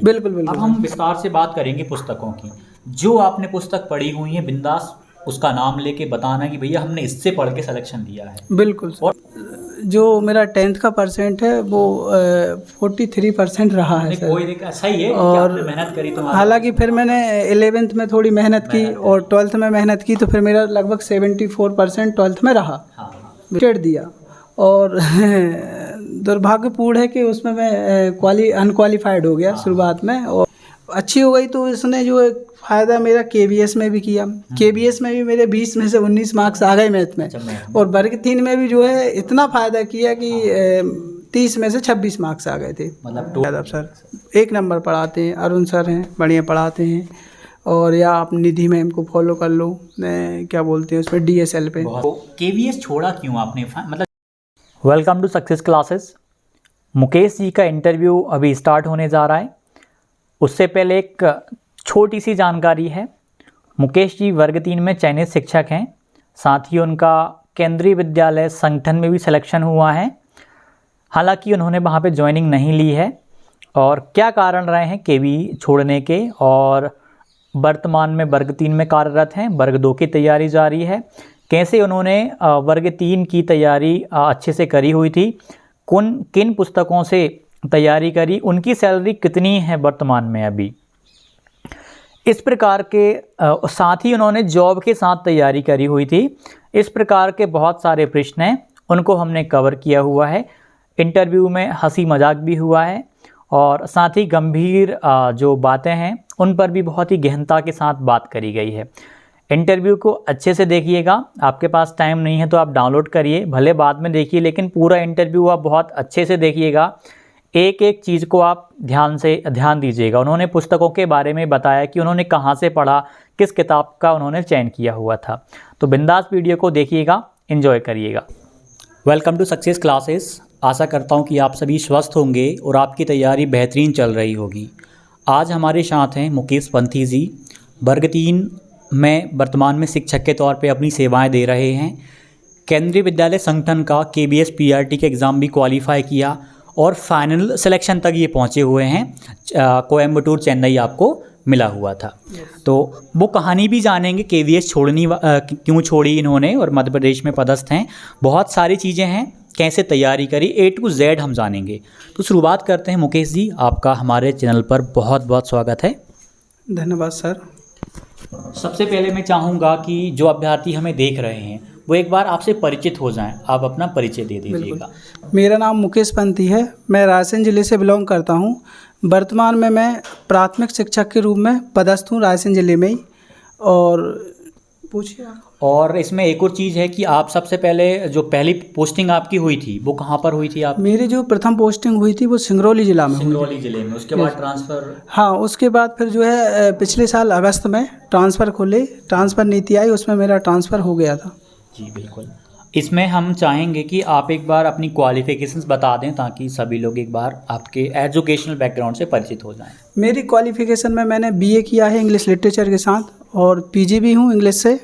बिल्कुल अब बिल्कुल। हम विस्तार से बात करेंगे पुस्तकों की। जो आपने पुस्तक पढ़ी हुई है, बिंदास उसका नाम लेके बताना कि भैया हमने इससे पढ़ के सिलेक्शन दिया है। बिल्कुल और सर, जो मेरा 10th का परसेंट है वो 43% रहा है नहीं, सर। कोई दिक्कत, सही है कि और आपने मेहनत करी तो हालांकि फिर मैंने 11th में थोड़ी मेहनत की मेहनत और 12th में मेहनत की, तो फिर मेरा लगभग 74% 12th में रहा, हाँ हाँ स्टेट दिया। और दुर्भाग्यपूर्ण है कि उसमें मैं अनक्वालिफाइड हो गया हाँ। शुरुआत में, और अच्छी हो गई तो इसने जो एक फ़ायदा मेरा केबीएस में भी किया। केबीएस में भी मेरे 20 में से 19 मार्क्स आ गए मैथ में। अच्छा, मैथ में। और वर्ग 3 में भी जो है इतना फ़ायदा किया कि 30 में से 26 मार्क्स आ गए थे। मतलब यादव सर एक नंबर पढ़ाते हैं, अरुण सर हैं बढ़िया पढ़ाते हैं। और या आप निधि मैम को फॉलो कर लो, क्या बोलते हैं उसमें, डीएसएल पे। केवीएस छोड़ा क्यों आपने, मतलब। Welcome to success classes. Mukesh ji का इंटरव्यू अभी स्टार्ट होने जा रहा है। उससे पहले एक छोटी सी जानकारी है। मुकेश जी वर्ग 3 में चयनित शिक्षक हैं। साथ ही उनका केंद्रीय विद्यालय संगठन में भी सिलेक्शन हुआ है। हालांकि उन्होंने वहाँ पे ज्वाइनिंग नहीं ली है। और क्या कारण रहे हैं केवी छोड़ने के, और वर्तमान में वर्ग 3 में कार्यरत हैं, वर्ग 2 की तैयारी जारी है। कैसे उन्होंने वर्ग 3 की तैयारी अच्छे से करी हुई थी, किन पुस्तकों से तैयारी करी, उनकी सैलरी कितनी है वर्तमान में अभी, इस प्रकार के साथ ही उन्होंने जॉब के साथ तैयारी करी हुई थी। इस प्रकार के बहुत सारे प्रश्न हैं, उनको हमने कवर किया हुआ है। इंटरव्यू में हंसी मजाक भी हुआ है, और साथ ही गंभीर जो बातें हैं उन पर भी बहुत ही गहनता के साथ बात करी गई है। इंटरव्यू को अच्छे से देखिएगा। आपके पास टाइम नहीं है तो आप डाउनलोड करिए, भले बाद में देखिए, लेकिन पूरा इंटरव्यू आप बहुत अच्छे से देखिएगा। एक एक चीज़ को आप ध्यान दीजिएगा। उन्होंने पुस्तकों के बारे में बताया कि उन्होंने कहाँ से पढ़ा, किस किताब का उन्होंने चयन किया हुआ था। तो बिंदास वीडियो को देखिएगा, एंजॉय करिएगा। Welcome to success classes. आशा करता हूँ कि आप सभी स्वस्थ होंगे और आपकी तैयारी बेहतरीन चल रही होगी। आज हमारे साथ हैं मुकेश पंथी जी। वर्ग 3 में वर्तमान में शिक्षक के तौर पे अपनी सेवाएं दे रहे हैं। केंद्रीय विद्यालय संगठन का केबीएस पीआरटी के एग्ज़ाम भी क्वालिफाई किया और फाइनल सिलेक्शन तक ये पहुँचे हुए हैं। कोयम्बटूर चेन्नई आपको मिला हुआ था। तो वो कहानी भी जानेंगे, केवीएस क्यों छोड़ी इन्होंने और मध्य प्रदेश में पदस्थ हैं। बहुत सारी चीज़ें हैं, कैसे तैयारी करी, A to Z हम जानेंगे। तो शुरुआत करते हैं। मुकेश जी, आपका हमारे चैनल पर बहुत बहुत स्वागत है। धन्यवाद सर। सबसे पहले मैं चाहूँगा कि जो अभ्यर्थी हमें देख रहे हैं वो एक बार आपसे परिचित हो जाएं। आप अपना परिचय दे दीजिएगा। मेरा नाम मुकेश पंथी है, मैं रायसेन ज़िले से बिलोंग करता हूँ। वर्तमान में मैं प्राथमिक शिक्षक के रूप में पदस्थ हूँ रायसेन ज़िले में ही। और पूछिए आप। और इसमें एक और चीज़ है कि आप सबसे पहले जो पहली पोस्टिंग आपकी हुई थी वो कहाँ पर हुई थी? आप मेरी जो प्रथम पोस्टिंग हुई थी वो सिंगरौली ज़िला में हुई थी। सिंगरौली ज़िले में। उसके बाद ट्रांसफ़र? हाँ, उसके बाद फिर जो है पिछले साल अगस्त में ट्रांसफ़र नीति आई, उसमें मेरा ट्रांसफ़र हो गया था। जी बिल्कुल। इसमें हम चाहेंगे कि आप एक बार अपनी क्वालिफ़िकेशंस बता दें ताकि सभी लोग एक बार आपके एजुकेशनल बैकग्राउंड से परिचित हो जाएं। मेरी क्वालिफ़िकेशन में मैंने बीए किया है इंग्लिश लिटरेचर के साथ, और पीजी भी हूँ इंग्लिश से।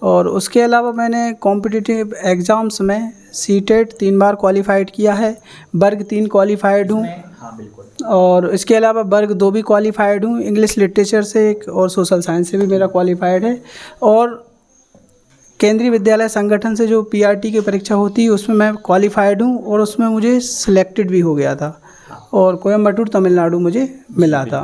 और उसके अलावा मैंने कॉम्पिटिटिव एग्ज़ाम्स में सीटेट 3 बार क्वालिफाइड किया है, वर्ग 3 क्वालिफाइड हूँ। हाँ बिल्कुल। और इसके अलावा वर्ग 2 भी क्वालिफाइड हूँ, इंग्लिश लिटरेचर से एक, और सोशल साइंस से भी मेरा क्वालिफाइड है। और केंद्रीय विद्यालय संगठन से जो पीआरटी की परीक्षा होती है उसमें मैं क्वालिफाइड हूँ, और उसमें मुझे सिलेक्टेड भी हो गया था, और कोयम्बटूर तमिलनाडु मुझे मिला था।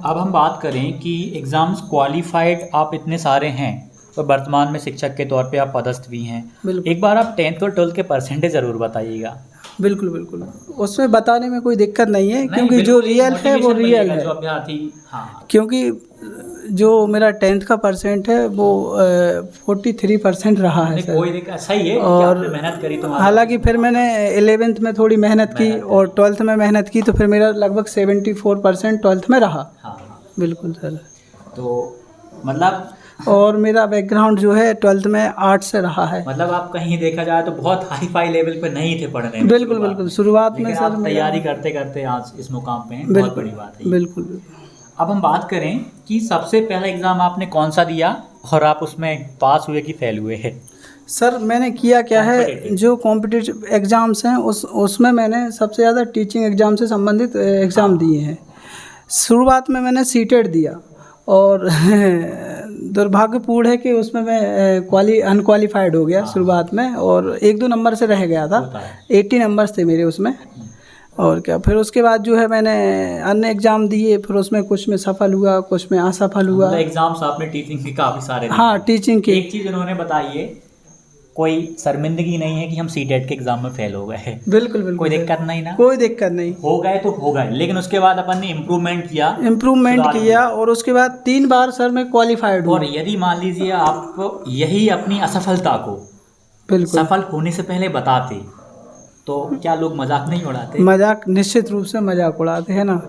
अब हम बात करें कि एग्ज़ाम्स क्वालिफाइड आप इतने सारे हैं और वर्तमान में शिक्षक के तौर पे आप पदस्थ भी हैं। एक बार आप 10th और 12th के परसेंटेज ज़रूर बताइएगा। बिल्कुल बिल्कुल, उसमें बताने में कोई दिक्कत नहीं है, क्योंकि जो रियल है वो रियल है। जो अभ्यर्थी, हाँ, क्योंकि जो मेरा 10th का परसेंट है वो 43% रहा है सर। कोई दिक्कत, सही है कि आपने मेहनत करी तो। हालांकि फिर मैंने 11th में थोड़ी मेहनत की और 12th में मेहनत की, तो फिर मेरा लगभग 74% 12th में रहा। हाँ बिल्कुल सर। तो मतलब, और मेरा बैकग्राउंड जो है 12th में आर्ट से रहा है। मतलब आप कहीं देखा जाए तो बहुत हाई फाई लेवल पे नहीं थे पढ़ने में। बिल्कुल बिल्कुल, शुरुआत में सर तैयारी करते करते आज इस मुकाम पे हैं, बहुत बड़ी बात है। बिल्कुल बिल्कुल। अब हम बात करें कि सबसे पहला एग्ज़ाम आपने कौन सा दिया और आप उसमें पास हुए कि फेल हुए हैं? सर मैंने किया क्या है, जो कॉम्पिटिटिव एग्ज़ाम्स हैं उसमें मैंने सबसे ज़्यादा टीचिंग एग्ज़ाम से संबंधित एग्ज़ाम दिए हैं। शुरुआत में मैंने सीटेट दिया और दुर्भाग्यपूर्ण है कि उसमें मैं अनक्वालिफाइड हो गया शुरुआत में, और 1-2 नंबर से रह गया था। 80 नंबर्स थे मेरे उसमें। और क्या, फिर उसके बाद जो है मैंने अन्य एग्ज़ाम दिए, फिर उसमें कुछ में सफल हुआ, कुछ में असफल हुआ। मतलब एग्जाम्स आपने टीचिंग के काफ़ी सारे दिए। हाँ, टीचिंग के। एक चीज़ उन्होंने बताई है, कोई शर्मिंदगी नहीं है कि हम सीटेट के एग्जाम में फेल हो गए। बिल्कुल बिल्कुल, कोई दिक्कत नहीं ना, कोई दिक्कत नहीं। हो गए तो हो गए, लेकिन उसके बाद अपन ने इम्प्रूवमेंट किया किया। और उसके बाद 3 बार सर मैं क्वालिफाइड हूँ। और यदि मान लीजिए आप यही अपनी असफलता को बिल्कुल सफल होने से पहले बताते तो क्या लोग मजाक नहीं उड़ाते? मजाक, निश्चित रूप से मजाक उड़ाते हैं ना।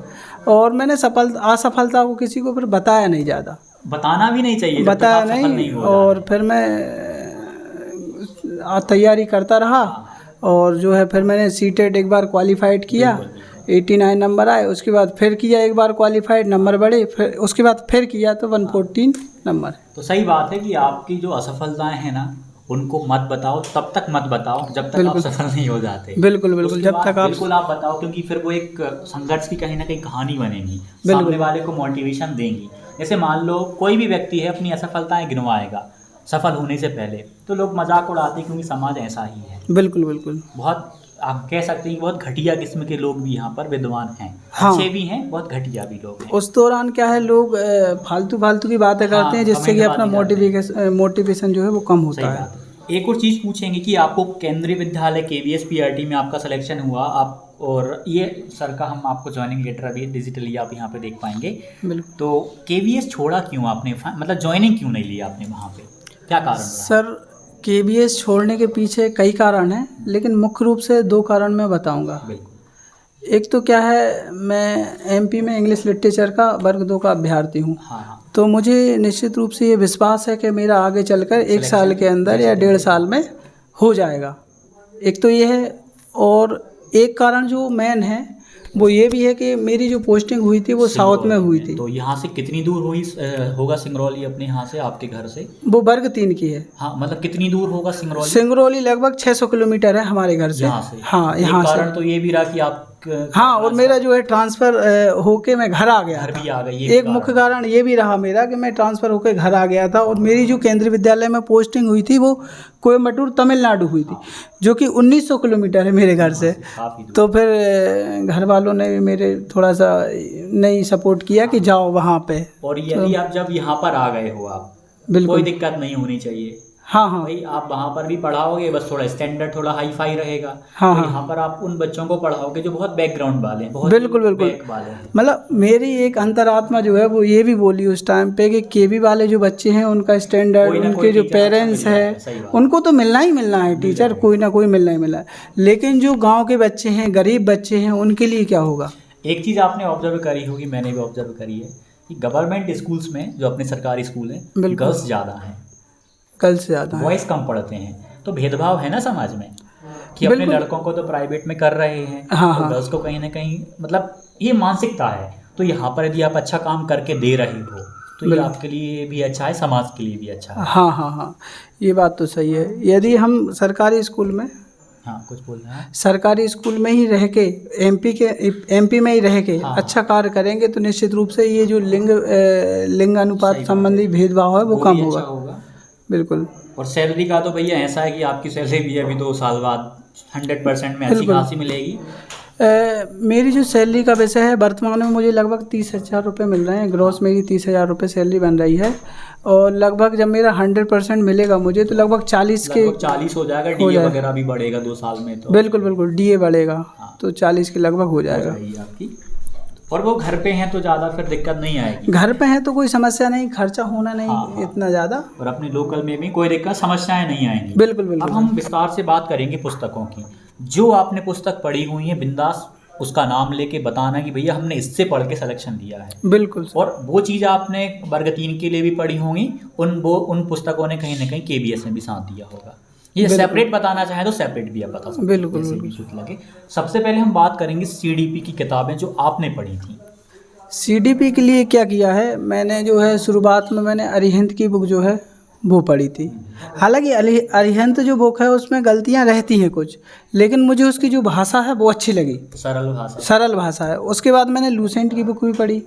और मैंने असफलता को किसी को फिर बताया नहीं, ज़्यादा बताना भी नहीं चाहिए, बताया नहीं। और फिर मैं तैयारी करता रहा, और जो है फिर मैंने सीटेट एक बार क्वालिफाइड किया, 89 नंबर आए। उसके बाद फिर किया एक बार क्वालिफाइड, नंबर बढ़े, फिर उसके बाद फिर किया तो 114 नंबर। तो सही बात है कि आपकी जो असफलताएं हैं ना, उनको मत बताओ, तब तक मत बताओ जब तक आप सफल नहीं हो जाते। बिल्कुल बिल्कुल, जब तक आप बिल्कुल आप बताओ, क्योंकि फिर वो एक संघर्ष की कहीं ना कहीं कहानी बनेगी, सामने वाले को मोटिवेशन देंगी। जैसे मान लो कोई भी व्यक्ति है अपनी असफलताएं गिनवाएगा सफल होने से पहले, तो लोग मजाक उड़ाते हैं, क्योंकि समाज ऐसा ही है। बिल्कुल बिल्कुल, बहुत आप कह सकते हैं कि बहुत घटिया किस्म के लोग भी यहाँ पर विद्वान हैं। हाँ, अच्छे भी हैं, बहुत घटिया भी लोग हैं। उस दौरान क्या है, लोग फालतू की बातें करते हैं, जिससे कि अपना मोटिवेशन जो है वो कम होता है। एक और चीज़ पूछेंगे कि आपको केंद्रीय विद्यालय KVS PRT में आपका सिलेक्शन हुआ, आप और ये सर का हम आपको ज्वाइनिंग लेटर अभी डिजिटली आप यहाँ पे देख पाएंगे। बिल्कुल। तो KVS छोड़ा क्यों आपने, मतलब ज्वाइनिंग क्यों नहीं लिया आपने वहाँ पे, क्या कारण रहा? सर, KVS छोड़ने के पीछे कई कारण हैं, लेकिन मुख्य रूप से 2 कारण मैं बताऊंगा। बिल्कुल। एक तो क्या है, मैं MP में इंग्लिश लिटरेचर का वर्ग 2 का अभ्यर्थी हूँ। हाँ। तो मुझे निश्चित रूप से ये विश्वास है कि मेरा आगे चलकर 1 साल के अंदर या 1.5 साल में हो जाएगा। एक तो ये है, और एक कारण जो मेन है वो ये भी है कि मेरी जो पोस्टिंग हुई थी वो साउथ में हुई थी। तो यहाँ से कितनी दूर हुई होगा सिंगरौली अपने यहाँ से, आपके घर से? वो वर्ग 3 की है। हाँ, मतलब कितनी दूर होगा सिंगरौली? सिंगरौली लगभग 600 किलोमीटर है हमारे घर से। यहाँ से? हाँ, यहाँ से। कारण तो ये भी रहा कि आप हाँ, और मेरा जो है ट्रांसफ़र होके मैं घर आ गया, घर भी आ गई। एक मुख्य कारण ये भी रहा मेरा कि मैं ट्रांसफ़र होके घर आ गया था। और मेरी जो केंद्रीय विद्यालय में पोस्टिंग हुई थी वो कोयम्बटूर तमिलनाडु हुई थी, जो कि 1900 किलोमीटर है मेरे घर से। तो फिर घर वालों ने मेरे थोड़ा सा नहीं सपोर्ट किया कि जाओ वहाँ पे। और यदि आप जब यहाँ पर आ गए हो, आप बिल्कुल, कोई दिक्कत नहीं होनी चाहिए। हाँ हाँ, भाई आप वहाँ पर भी पढ़ाओगे, बस थोड़ा स्टैंडर्ड थोड़ा हाई फाई रहेगा। हाँ, तो यहाँ पर आप उन बच्चों को पढ़ाओगे जो बहुत बैकग्राउंड वाले हैं, बहुत बिल्कुल बिल्कुल वाले हैं। मतलब मेरी एक अंतरात्मा जो है वो ये भी बोली उस टाइम पे कि KV वाले जो बच्चे हैं उनका स्टैंडर्ड, उनके जो पेरेंट्स हैं उनको तो मिलना ही मिलना है, टीचर कोई ना कोई मिलना ही मिलना है। लेकिन जो गाँव के बच्चे हैं, गरीब बच्चे हैं, उनके लिए क्या होगा? एक चीज़ आपने ऑब्जर्व करी होगी, मैंने भी ऑब्जर्व करी है कि गवर्नमेंट स्कूल्स में जो अपने सरकारी स्कूल हैं, गर्ल्स ज़्यादा हैं, गर्ल्स ज़्यादा, बॉयज़ कम पढ़ते हैं। तो भेदभाव है ना समाज में कि अपने लड़कों को तो प्राइवेट में कर रहे हैं, तो गर्ल्स को कहीं ना कहीं, मतलब ये मानसिकता है। तो यहाँ पर यदि आप अच्छा काम करके दे रहे हो तो ये आपके लिए भी अच्छा है, समाज के लिए भी अच्छा है। हाँ हाँ हाँ, ये बात तो सही है। यदि हम सरकारी स्कूल में, हाँ कुछ बोल रहे हैं, सरकारी स्कूल में ही रह के MP में ही रह के अच्छा कार्य करेंगे तो निश्चित रूप से ये जो लिंग अनुपात संबंधी भेदभाव है वो कम होगा। बिल्कुल। और सैलरी का तो भैया ऐसा है कि आपकी सैलरी भी अभी 2 साल बाद 100% में अच्छी खासी मिलेगी। मेरी जो सैलरी का विषय है, वर्तमान में मुझे लगभग 30,000 रुपये मिल रहे हैं। ग्रॉस मेरी 30,000 रुपये सैलरी बन रही है। और लगभग जब मेरा 100% मिलेगा मुझे तो लगभग 40 हो जाएगा। DA वगैरह भी बढ़ेगा 2 साल में तो। बिल्कुल बिल्कुल, DA बढ़ेगा तो 40 के लगभग हो जाएगा आपकी। और वो घर पे हैं तो ज़्यादा फिर दिक्कत नहीं आएगी। घर पे हैं तो कोई समस्या नहीं, खर्चा होना नहीं इतना ज़्यादा, और अपने लोकल में भी कोई दिक्कत समस्याएं नहीं आएंगी। बिल्कुल बिल्कुल। अब हम विस्तार से बात करेंगे पुस्तकों की। जो आपने पुस्तक पढ़ी हुई है, बिंदास उसका नाम लेके बताना कि भैया हमने इससे पढ़ के सिलेक्शन दिया है। बिल्कुल। और वो चीज़ आपने वर्ग 3 के लिए भी पढ़ी होंगी, उन पुस्तकों ने कहीं ना कहीं KVS में भी साथ दिया होगा। ये सेपरेट बताना चाहें तो सेपरेट भी आप बता सकते हैं, बिल्कुल बिल्कुल लगे। सबसे पहले हम बात करेंगे CDP की किताबें जो आपने पढ़ी थी। CDP के लिए क्या किया है मैंने, जो है शुरुआत में मैंने अरिहंत की बुक जो है वो पढ़ी थी। हालांकि अरिहंत जो बुक है उसमें गलतियां रहती हैं कुछ, लेकिन मुझे उसकी जो भाषा है वो अच्छी लगी, सरल भाषा है। उसके बाद मैंने लूसेंट की बुक भी पढ़ी।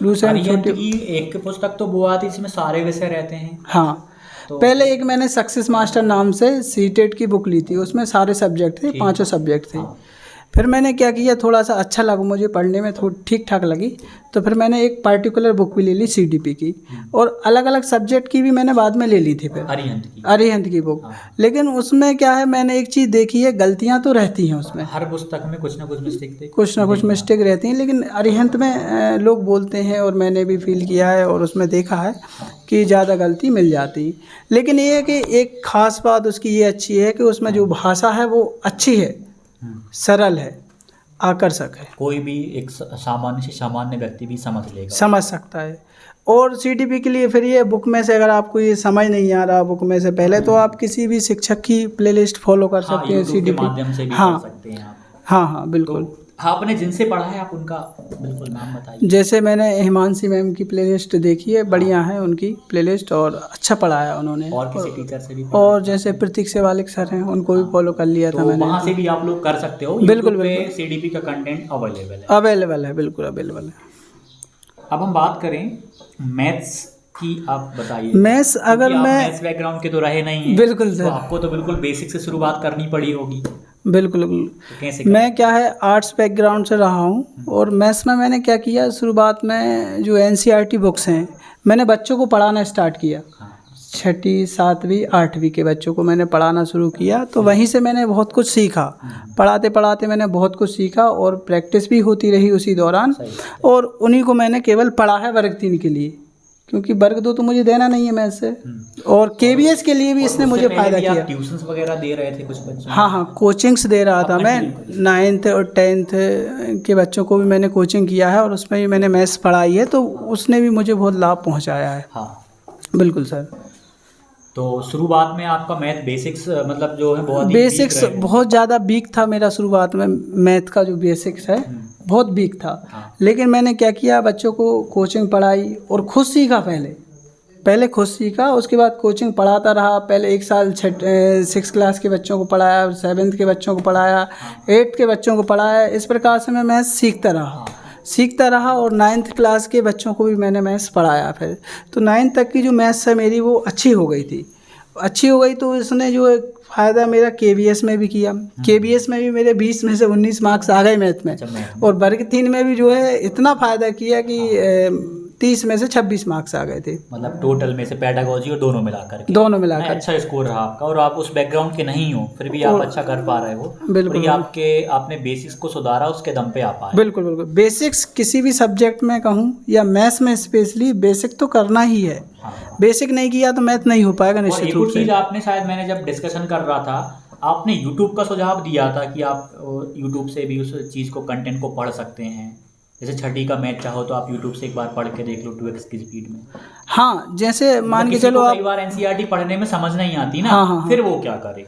लूसेंट अरिहंत की एक पुस्तक तो वो आती जिसमें सारे विषय रहते हैं। हाँ, पहले एक मैंने सक्सेस मास्टर नाम से सीटेट की बुक ली थी, उसमें सारे सब्जेक्ट थे, 5 सब्जेक्ट थे। हाँ। फिर मैंने क्या किया, थोड़ा सा अच्छा लगा मुझे पढ़ने में, थोड़ी ठीक ठाक लगी, तो फिर मैंने एक पर्टिकुलर बुक भी ले ली CDP की, और अलग अलग सब्जेक्ट की भी मैंने बाद में ले ली थी फिर अरिहंत की बुक। हाँ। लेकिन उसमें क्या है, मैंने एक चीज़ देखी है, गलतियाँ तो रहती हैं उसमें, हर पुस्तक में कुछ ना कुछ मिस्टेक रहती हैं, लेकिन अरिहंत में लोग बोलते हैं और मैंने भी फील किया है और उसमें देखा है कि ज़्यादा गलती मिल जाती। लेकिन ये है कि एक ख़ास बात उसकी ये अच्छी है कि उसमें जो भाषा है वो अच्छी है, सरल है, आकर्षक है, कोई भी एक सामान्य से सामान्य व्यक्ति भी समझ सकता है। और CDP के लिए फिर ये बुक में से अगर आपको ये समझ नहीं आ रहा बुक में से पहले, तो आप किसी भी शिक्षक की प्लेलिस्ट फॉलो कर सकते हैं, YouTube के माध्यम से भी कर सकते हैं आप। हाँ बिल्कुल। तो आपने जिनसे पढ़ा है आप उनका बिल्कुल नाम बताइए। जैसे मैंने हिमांशी मैम की प्लेलिस्ट देखी है, बढ़िया है उनकी प्लेलिस्ट, और अच्छा पढ़ाया उन्होंने। और किसी टीचर से भी और जैसे प्रतीक सेवालिक सर हैं, उनको भी फॉलो कर लिया था मैंने। वहाँ से भी आप लोग कर सकते हो। बिल्कुल पे CDP का कंटेंट अवेलेबल है, बिल्कुल अवेलेबल है। अब हम बात करें मैथ्स की, आप बताइए। मैथ्स अगर मैं मैथ्स बैकग्राउंड के तो रहे नहीं हैं, बिल्कुल सर, तो आपको तो बिल्कुल बेसिक से शुरुआत करनी पड़ी होगी। बिल्कुल। तो कैसे मैं क्या है, आर्ट्स बैकग्राउंड से रहा हूँ, और मैथ्स में मैंने क्या किया, शुरुआत में जो NCERT बुक्स हैं, मैंने बच्चों को पढ़ाना स्टार्ट किया। 6ठी 7वीं 8वीं के बच्चों को मैंने पढ़ाना शुरू किया, तो वहीं से मैंने बहुत कुछ सीखा। पढ़ाते पढ़ाते मैंने बहुत कुछ सीखा, और प्रैक्टिस भी होती रही उसी दौरान, और उन्हीं को मैंने केवल पढ़ा है वर्ग 3 के लिए, क्योंकि वर्ग 2 तो मुझे देना नहीं है मैथ से। और KBS के लिए भी इसने मुझे फ़ायदा किया। ट्यूशंस वगैरह दे रहे थे कुछ बच्चों? हाँ, कोचिंग्स दे रहा था मैं। 9th और 10th के बच्चों को भी मैंने कोचिंग किया है, और उसमें भी मैंने मैथ्स पढ़ाई है, तो उसने भी मुझे बहुत लाभ पहुँचाया है। हाँ बिल्कुल सर। तो शुरुआत में आपका मैथ बेसिक्स मतलब जो है बहुत बेसिक्स बहुत ज़्यादा वीक था मेरा शुरुआत में। मैथ का जो बेसिक्स है बहुत वीक था। लेकिन मैंने क्या किया, बच्चों को कोचिंग पढ़ाई और खुद सीखा। पहले खुद सीखा, उसके बाद कोचिंग पढ़ाता रहा। पहले 1 साल 6 क्लास के बच्चों को पढ़ाया, 7th के बच्चों को पढ़ाया, 8th के बच्चों को पढ़ाया। इस प्रकार से मैं मैथ सीखता रहा और 9th क्लास के बच्चों को भी मैंने मैथ्स पढ़ाया। फिर तो 9th तक की जो मैथ्स है मेरी वो अच्छी हो गई थी। तो इसने जो एक फ़ायदा मेरा KBS में भी किया। KBS में भी मेरे 20 में से 19 मार्क्स आ गए मैथ में। और वर्ग 3 में भी जो है इतना फ़ायदा किया कि 30 में से 26 मार्क्स आ गए थे। मतलब टोटल में से पेडागोजी और दोनों मिलाकर अच्छा स्कोर रहा आपका। और आप उस बैकग्राउंड के नहीं हो, फिर भी आप अच्छा कर पा रहे हो। बिल्कुल। आपने बेसिक्स को सुधारा, उसके दम पे आ पाए। बिल्कुल। बेसिक्स किसी भी सब्जेक्ट में कहूँ या मैथ्स में स्पेशली, बेसिक तो करना ही है। बेसिक नहीं किया तो मैथ नहीं हो पाएगा निश्चित रूप से। आपने शायद, मैंने जब डिस्कशन कर रहा था, आपने YouTube का सुझाव दिया था कि आप YouTube से भी उस चीज़ को, कंटेंट को पढ़ सकते हैं। जैसे 6ठी का मैथ चाहो तो आप YouTube से एक बार पढ़ के देख लो 2x की स्पीड में। हाँ, जैसे मान के चलो कई बार NCERT पढ़ने में समझ नहीं आती ना, फिर वो क्या करे?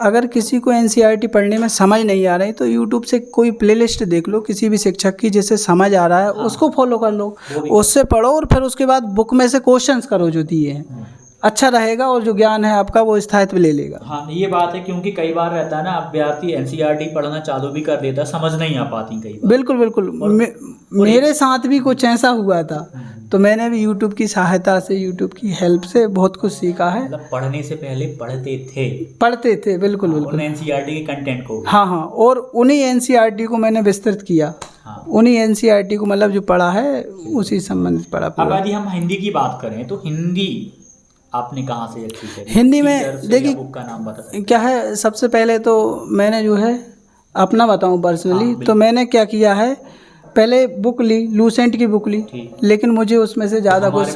अगर किसी को NCERT पढ़ने में समझ नहीं आ रही तो YouTube से कोई प्लेलिस्ट देख लो किसी भी शिक्षक की, जिससे समझ आ रहा है उसको फॉलो कर लो, उससे पढ़ो, और फिर उसके बाद बुक में से क्वेश्चंस करो जो दिए हैं। अच्छा रहेगा, और जो ज्ञान है आपका वो स्थायित्व ले लेगा। हाँ, ये बात है, क्योंकि कई बार रहता है ना, अभ्यर्थी NCERT पढ़ना चालू भी कर देता, समझ नहीं आ पाती कई बार। बिल्कुल। मेरे साथ भी कुछ ऐसा हुआ था, तो मैंने भी YouTube की सहायता से, YouTube की हेल्प से बहुत कुछ सीखा है। मतलब पढ़ने से पहले पढ़ते थे। बिल्कुल। NCERT के कंटेंट को। हाँ, और उन्हीं NCERT को मैंने विस्तृत किया। उन्हीं NCERT को, मतलब जो पढ़ा है उसी संबंधित पढ़ा। अब यदि हम हिंदी की बात करें तो हिंदी आपने कहाँ से अच्छी करी? हिंदी में देखिए, बुक का नाम बता सकते? क्या है, सबसे पहले तो मैंने जो है अपना बताऊं पर्सनली, तो मैंने क्या किया है, पहले बुक ली, लूसेंट की बुक ली, लेकिन मुझे उसमें से ज़्यादा कुछ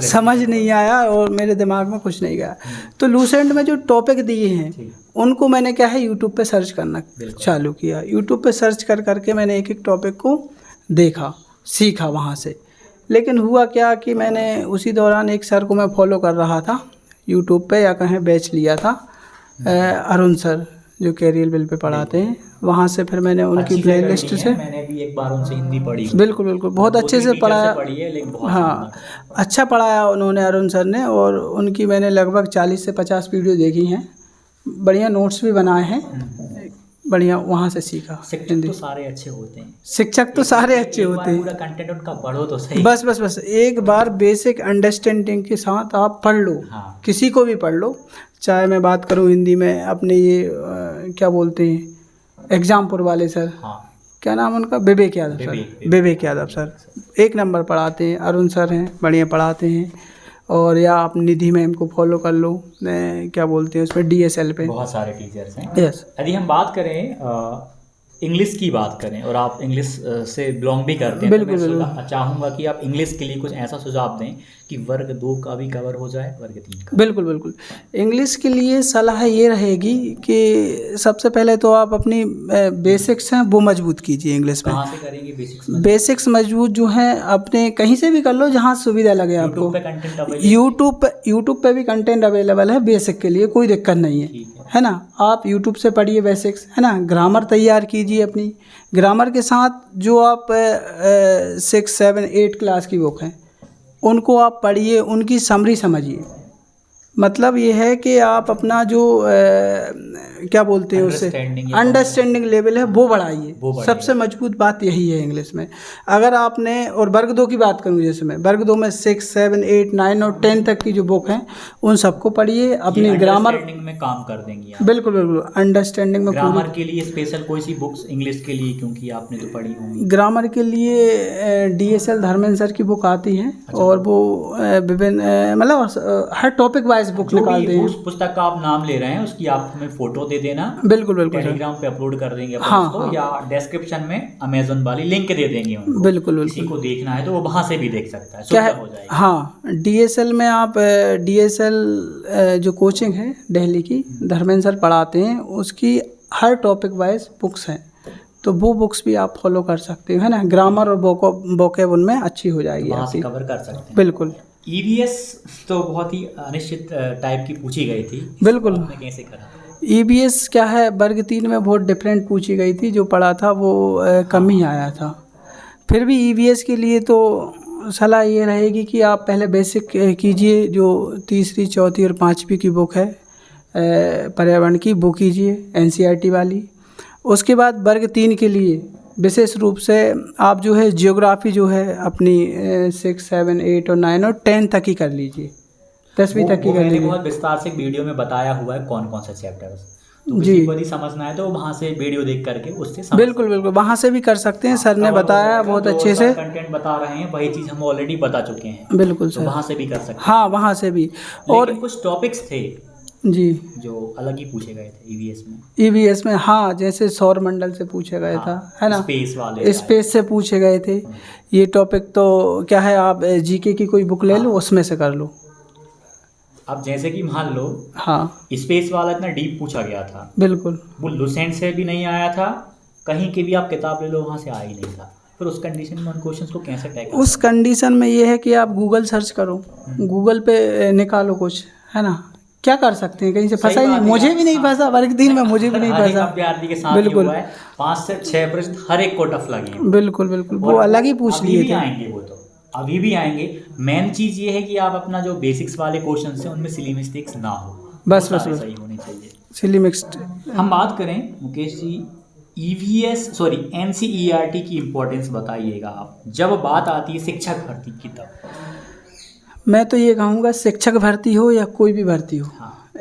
समझ नहीं आया और मेरे दिमाग में कुछ नहीं गया। तो लूसेंट में जो टॉपिक दिए हैं उनको मैंने क्या है यूट्यूब पे सर्च करना चालू किया। यूट्यूब पे सर्च करके मैंने एक एक टॉपिक को देखा, सीखा वहाँ से। लेकिन हुआ क्या कि मैंने उसी दौरान एक सर को मैं फॉलो कर रहा था यूट्यूब पे, या कहें बैच लिया था, अरुण सर, जो कैरियरविल पे पढ़ाते हैं, वहाँ से फिर मैंने उनकी अच्छी प्लेलिस्ट faculty से है, मैंने भी एक बार उनसे हिंदी पढ़ी। बिल्कुल बिल्कुल बहुत अच्छे से पढ़ाया। पढ़ी है लेकिन बहुत हाँ, शानदार। अच्छा पढ़ाया उन्होंने, अरुण सर ने, और उनकी मैंने लगभग 40 से 50 वीडियो देखी हैं, बढ़िया नोट्स भी बनाए हैं, बढ़िया वहाँ से सीखा शिक्षक हिंदी। तो सारे अच्छे होते हैं, शिक्षक तो सारे अच्छे एक होते बार हैं, पूरा कंटेंट उनका पढ़ो तो सही। बस एक बार बेसिक अंडरस्टैंडिंग के साथ आप पढ़ लो, हाँ। किसी को भी पढ़ लो। चाहे मैं बात करूँ हिंदी में अपने ये क्या बोलते हैं, एग्जामपुर वाले सर, हाँ, क्या नाम उनका, विवेक यादव सर, विवेक यादव सर एक नंबर पढ़ाते हैं। अरुण सर हैं, बढ़िया पढ़ाते हैं। और या आप निधि मैम को फॉलो कर लो, क्या बोलते हैं उसमें, DSL पे बहुत सारे टीचर्स हैं। यस। यदि हम बात करें इंग्लिश की बात करें, और आप इंग्लिश से बिलोंग भी करते हैं, बिल्कुल, तो मैं बिल्कुल। चाहूँगा कि आप इंग्लिश के लिए कुछ ऐसा सुझाव दें कि वर्ग 2 का भी कवर हो जाए, वर्ग 3 का। बिल्कुल इंग्लिश के लिए सलाह ये रहेगी कि सबसे पहले तो आप अपनी बेसिक्स हैं वो मजबूत कीजिए इंग्लिश में। कहाँ से करेंगे बेसिक्स? बेसिक्स मजबूत जो हैं अपने कहीं से भी कर लो जहाँ सुविधा लगे आपको। यूट्यूब पे कंटेंट अवेलेबल, यूट्यूब पे भी कंटेंट अवेलेबल है बेसिक के लिए, कोई दिक्कत नहीं है ना। आप यूट्यूब से पढ़िए बेसिक्स, है ना। ग्रामर तैयार कीजिए अपनी, ग्रामर के साथ जो आप 6, 7, 8 क्लास की बुक हैं उनको आप पढ़िए, उनकी समरी समझिए। मतलब ये है कि आप अपना जो क्या बोलते हैं उससे अंडरस्टैंडिंग लेवल है वो बढ़ाइए। सबसे मजबूत बात यही है इंग्लिश में। अगर आपने, और वर्ग 2 की बात करूँ, जैसे मैं वर्ग 2 में 6, 7, 8, 9 और 10 तक की जो बुक हैं उन सबको पढ़िए। अपनी ग्रामर में काम कर देंगी आप। बिल्कुल अंडरस्टैंडिंग में। ग्रामर के लिए स्पेशल कोई सी बुक्स इंग्लिश के लिए, क्योंकि आपने तो पढ़ी होंगी। ग्रामर के लिए DSL धर्मेंद्र सर की बुक आती हैं। अच्छा। और वो विभिन्न मतलब हर टॉपिक वाइज बुक निकालते हैं। उस पुस्तक का आप नाम ले रहे हैं उसकी आप हमें फोटो दे देना। बिल्कुल टेलीग्राम पे अपलोड कर देंगे अपन हाँ, उसको, हाँ। या डिस्क्रिप्शन में अमेज़न वाली लिंक दे देंगे उनको। बिल्कुल किसी को देखना है तो वो वहाँ से भी देख सकता है, क्या है। हो जाएगा। हाँ, DSL में आप DSL जो कोचिंग है दिल्ली की, धर्मेंद्र सर पढ़ाते हैं, उसकी हर टॉपिक वाइज बुक्स हैं, तो वो बुक्स भी आप फॉलो कर सकते हो, है ना। ग्रामर और वोकैब उनमें अच्छी हो जाएगी, वहाँ से आपकी कवर कर सकते हैं। बिल्कुल। EVS तो बहुत ही अनिश्चित टाइप की पूछी गई थी, बिल्कुल। आपने कैसे करा? EVS क्या है, वर्ग 3 में बहुत डिफरेंट पूछी गई थी, जो पढ़ा था वो कम ही आया था। फिर भी EVS के लिए तो सलाह ये रहेगी कि आप पहले बेसिक कीजिए, जो 3री, 4थी और 5वीं की बुक है पर्यावरण की, वो कीजिए NCERT वाली। उसके बाद वर्ग 3 के लिए विशेष रूप से आप जो है जियोग्राफी जो है अपनी 6, 7, 8 और 9 और 10 तक ही कर लीजिए, 10वीं तक की कर लीजिए। बहुत विस्तार से वीडियो में बताया हुआ है कौन कौन से चैप्टर्स, तो जी। किसी को यदि समझना है तो वहाँ से वीडियो देख करके उससे समझ बिल्कुल वहाँ से भी कर सकते हैं, सर ने बताया बहुत अच्छे से। कंटेंट बता रहे हैं वही चीज़ हम ऑलरेडी बता चुके हैं। बिल्कुल तो सर, वहाँ से भी कर सकते हैं। हाँ वहाँ से भी। और कुछ टॉपिक्स थे जी जो अलग ही पूछे गए थे EVS में। EVS में हाँ, जैसे सौर मंडल से पूछे गए था, है ना, स्पेस से पूछे गए थे। ये टॉपिक तो क्या है, आप GK की कोई बुक ले लो, उसमें से कर लो। अब जैसे कि मान लो हाँ, स्पेस वाला इतना डीप पूछा गया था, बिल्कुल वो लुसेंट से भी नहीं आया था, कहीं की भी आप किताब ले लो वहाँ से आ ही नहीं था। फिर उस कंडीशन में उन क्वेश्चंस को कैसे टैकल? उस कंडीशन में ये है कि आप गूगल सर्च करो, गूगल पे निकालो कुछ, है ना। क्या कर सकते हैं, कहीं से फंसा ही नहीं, मुझे भी नहीं फंसा वर्ग 3 में, मुझे भी नहीं फंसा। विद्यार्थी के साथ बिल्कुल 5 से 6 प्रश्न हर एक को टफ लगे। बिल्कुल वो अलग ही पूछ लिए थे। आएंगे वो तो अभी भी आएंगे। मेन चीज़ ये है कि आप अपना जो बेसिक्स वाले क्वेश्चन हैं उनमें सिली मिस्टेक्स ना हो, बस सही होनी चाहिए। सिली मिस्टेक हम बात करें मुकेश जी, NCERT की इम्पोर्टेंस बताइएगा आप, जब बात आती है शिक्षक भर्ती की। तब मैं तो ये कहूँगा, शिक्षक भर्ती हो या कोई भी भर्ती हो,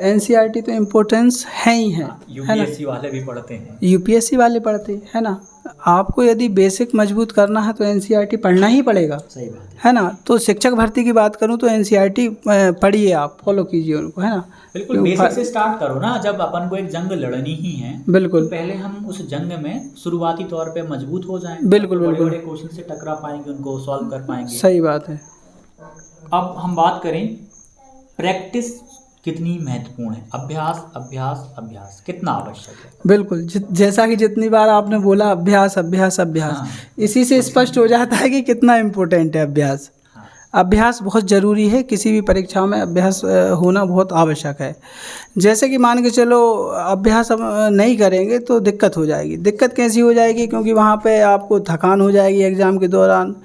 NCERT तो इम्पोर्टेंस है ही है। UPSC वाले भी पढ़ते हैं, UPSC वाले पढ़ते हैं, है ना। आपको यदि बेसिक मजबूत करना है तो NCERT पढ़ना ही पड़ेगा, सही बात है ना। तो शिक्षक भर्ती की बात करूँ तो NCERT पढ़िए, आप फॉलो कीजिए उनको, है ना। बिल्कुल बेसिक से स्टार्ट करो ना। जब अपन को एक जंग लड़नी ही है, बिल्कुल, तो पहले हम उस जंग में शुरुआती तौर पे मजबूत हो जाएं। बिल्कुल तो बिल्कुल, बड़े क्वेश्चन से टकरा पाएंगे, उनको सॉल्व कर पाएंगे। सही बात है। अब हम बात करें प्रैक्टिस कितनी महत्वपूर्ण है, अभ्यास अभ्यास अभ्यास कितना आवश्यक है? बिल्कुल, जैसा कि जितनी बार आपने बोला अभ्यास अभ्यास अभ्यास, इसी से स्पष्ट हो जाता है कि कितना इम्पोर्टेंट है अभ्यास। अभ्यास बहुत ज़रूरी है, किसी भी परीक्षा में अभ्यास होना बहुत आवश्यक है। जैसे कि मान के चलो अभ्यास हम नहीं करेंगे तो दिक्कत हो जाएगी। दिक्कत कैसी हो जाएगी, क्योंकि वहाँ पे आपको थकान हो जाएगी एग्ज़ाम के दौरान,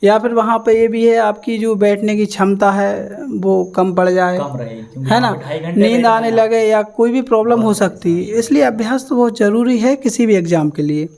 या फिर वहाँ पे ये भी है आपकी जो बैठने की क्षमता है वो कम पड़ जाए, कम रहेगी, क्योंकि है वहाँ ना, पे 2.5 घंटे नींद बैठना आने है लगे या कोई भी प्रॉब्लम हो बहुत सकती है। इसलिए अभ्यास तो बहुत ज़रूरी है किसी भी एग्ज़ाम के लिए।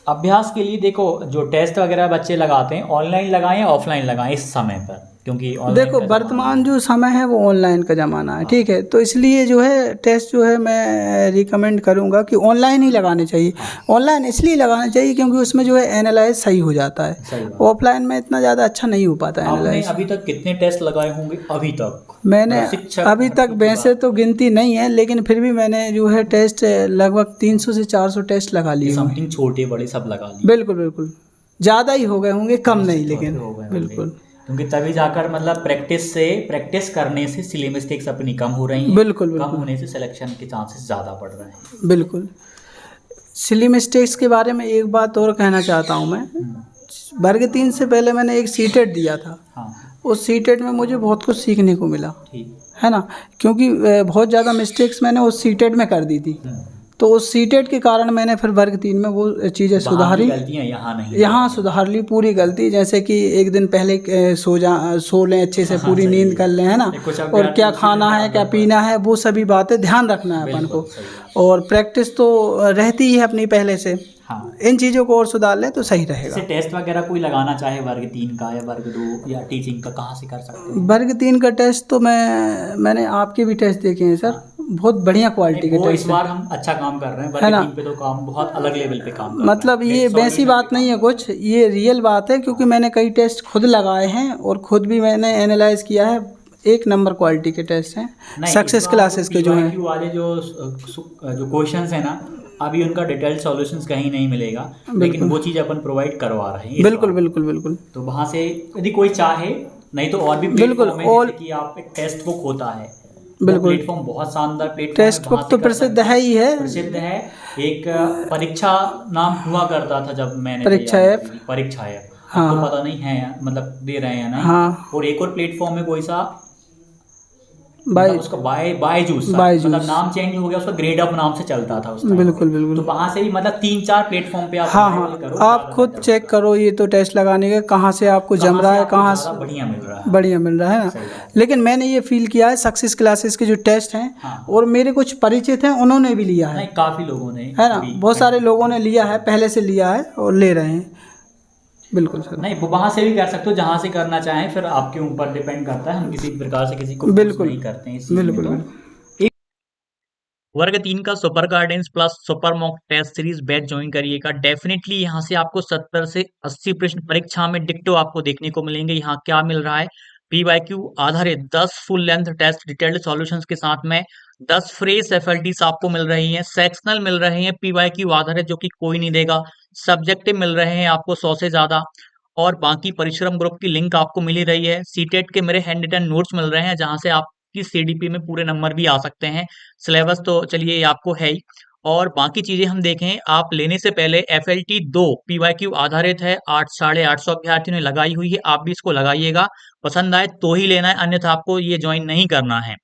अभ्यास के लिए देखो, जो टेस्ट वगैरह बच्चे लगाते हैं ऑनलाइन लगाएं या ऑफलाइन लगाएं इस समय पर, क्योंकि ऑनलाइन देखो का ज़माना वर्तमान है। जो समय है वो ऑनलाइन का ज़माना है, ठीक है, तो इसलिए जो है टेस्ट जो है मैं रिकमेंड करूँगा कि ऑनलाइन ही लगाने चाहिए। ऑनलाइन इसलिए लगाना चाहिए क्योंकि उसमें जो है एनालाइज सही हो जाता है, सही बात। ऑफलाइन में इतना ज़्यादा अच्छा नहीं हो पाता आपने एनालाइज। अभी तक कितने टेस्ट लगाए होंगे अभी तक? मैंने मतलब शिक्षक अभी तक भर्ती की वैसे बात तो गिनती नहीं है, लेकिन फिर भी मैंने जो है टेस्ट लगभग 300 से 400 टेस्ट लगा ये लिए होंगे। समथिंग छोटे बड़े सब लगा लिए। बिल्कुल बिल्कुल, ज़्यादा ही हो गए होंगे, कम नहीं, थोड़े लेकिन हो गए होंगे। बिल्कुल क्योंकि तभी जाकर मतलब प्रैक्टिस करने से सिली मिस्टेक्स अपनी कम हो रही हैं। बिल्कुल कम बिल्कुल होने से सिलेक्शन के चांसेस ज़्यादा बढ़ रहे हैं। बिल्कुल। सिली मिस्टेक्स के बारे में एक बात और कहना चाहता हूँ मैं। वर्ग 3 से पहले मैंने एक सीटेट दिया था। हाँ उस सीटेट में मुझे बहुत कुछ सीखने को मिला, ठीक। है ना, क्योंकि बहुत ज़्यादा मिस्टेक्स मैंने उस सीटेट में कर दी थी। तो उस सीटेट के कारण मैंने फिर वर्ग 3 में वो चीज़ें वहाँ की सुधारी, गलतियाँ यहाँ नहीं यहाँ सुधार ली पूरी गलती। जैसे कि एक दिन पहले सो लें अच्छे से, पूरी सही नींद है। कर लें, है ना, कुछ और अभ्यास क्या उसी खाना दिन है आप क्या कर पीना है वो सभी बातें ध्यान रखना है अपन बिल्कुल को। सही बात। और प्रैक्टिस तो रहती ही है अपनी पहले से। हाँ, इन चीज़ों को और सुधार लें तो सही रहेगा। जैसे टेस्ट वगैरह कोई लगाना चाहे वर्ग 3 का या वर्ग 2 या टीचिंग का, कहाँ से कर सकते हैं? वर्ग 3 का टेस्ट तो मैंने आपके भी टेस्ट देखे हैं सर, बहुत बढ़िया क्वालिटी के नहीं, वो इस टेस्ट हैं, बार हम अच्छा काम कर रहे हैं। है वर्ग ना। 3 पे तो काम बहुत अलग लेवल पे काम कर रहे मतलब हैं। ये नेट वैसी सॉल्यूशन बात पे नहीं है काम कर कुछ, ये रियल बात है, क्योंकि मैंने कई टेस्ट खुद लगाए हैं और खुद भी मैंने एनालाइज किया है। एक नंबर क्वालिटी के टेस्ट हैं, नहीं, सक्सेस क्लासेस के जो हैं। PYQ वाले जो क्वेश्चंस हैं ना, अभी उनका डिटेल्ड सॉल्यूशंस कहीं नहीं मिलेगा, लेकिन बिल्कुल वो चीज़ अपन प्रोवाइड करवा रहे हैं इस बिल्कुल बार। बिल्कुल बिल्कुल तो वहाँ से यदि कोई चाहे, नहीं तो और भी बिल्कुल प्लेटफॉर्म है, ऑल जैसे कि आप एक टेस्ट बुक होता है, वो बिल्कुल प्लेटफॉर्म बहुत शानदार प्लेटफॉर्म है, टेस्ट वहाँ बुक से तो कर प्रसिद्ध सकते है हैं। ही है। प्रसिद्ध है। एक परीक्षा नाम हुआ करता था जब मैंने परीक्षा तैयारी ऐप, करी थी, परीक्षा है। अब हाँ तो हाँ पता नहीं है, मतलब दे रहे हैं या नहीं। हाँ, और एक और प्लेटफॉर्म है कोई सा, मतलब बाई उसका बायजूस सर, मतलब बायजूस, नाम चेंज हो गया उसका, ग्रेड अप नाम से चलता था उस टाइम पे। बिल्कुल बिल्कुल। तो वहाँ से भी मतलब 3-4 प्लेटफॉर्म पे आप हाँ अप्लाई हाँ, करो, आप ज़्यादा खुद बेटर चेक होगा। करो ये तो टेस्ट लगाने के कहाँ से आपको जम कहाँ रहा से है, आपको कहाँ ज़्यादा से बढ़िया मिल रहा है। बढ़िया मिल रहा है ना। सही बात। लेकिन मैंने ये फील किया है सक्सेस क्लासेस के जो टेस्ट हैं, हाँ। और मेरे कुछ परिचित हैं उन्होंने भी लिया नहीं, है काफ़ी लोगों ने है ना, अभी बहुत सारे लोगों ने लिया है, पहले से लिया है और ले रहे हैं। बिल्कुल सर, नहीं, वो वहाँ से भी कर सकते हो जहाँ से करना चाहें, फिर आपके ऊपर डिपेंड करता है। हम किसी भी प्रकार से किसी को फोर्स बिल्कुल नहीं करते हैं इस चीज़ में। बिल्कुल तो बिल्कुल वर्ग 3 का super guidance plus super mock test series batch join करिएगा। डेफिनेटली यहाँ से आपको 70 से 80 प्रश्न परीक्षा में डिक्टो आपको देखने को मिलेंगे। यहाँ क्या मिल रहा है, PYQ आधारित 10 full length test detailed solutions के साथ में 10 फ्रेश एफएलटीज आपको मिल रही हैं, सेक्शनल मिल रहे हैं PYQ आधारित जो कि कोई नहीं देगा, सब्जेक्टिव मिल रहे हैं आपको 100 से ज्यादा, और बाकी परिश्रम ग्रुप की लिंक आपको मिल ही रही है। सीटेट के मेरे हैंड रिटन नोट्स मिल रहे हैं जहां से आपकी CDP में पूरे नंबर भी आ सकते हैं। सिलेबस तो चलिए ये आपको है ही, और बाकी चीजें हम देखें, आप लेने से पहले FLT 2 PYQ आधारित है, 800-850 अभ्यर्थियों ने लगाई हुई है, आप भी इसको लगाइएगा। पसंद आए तो ही लेना है, अन्यथा आपको ये ज्वाइन नहीं करना है।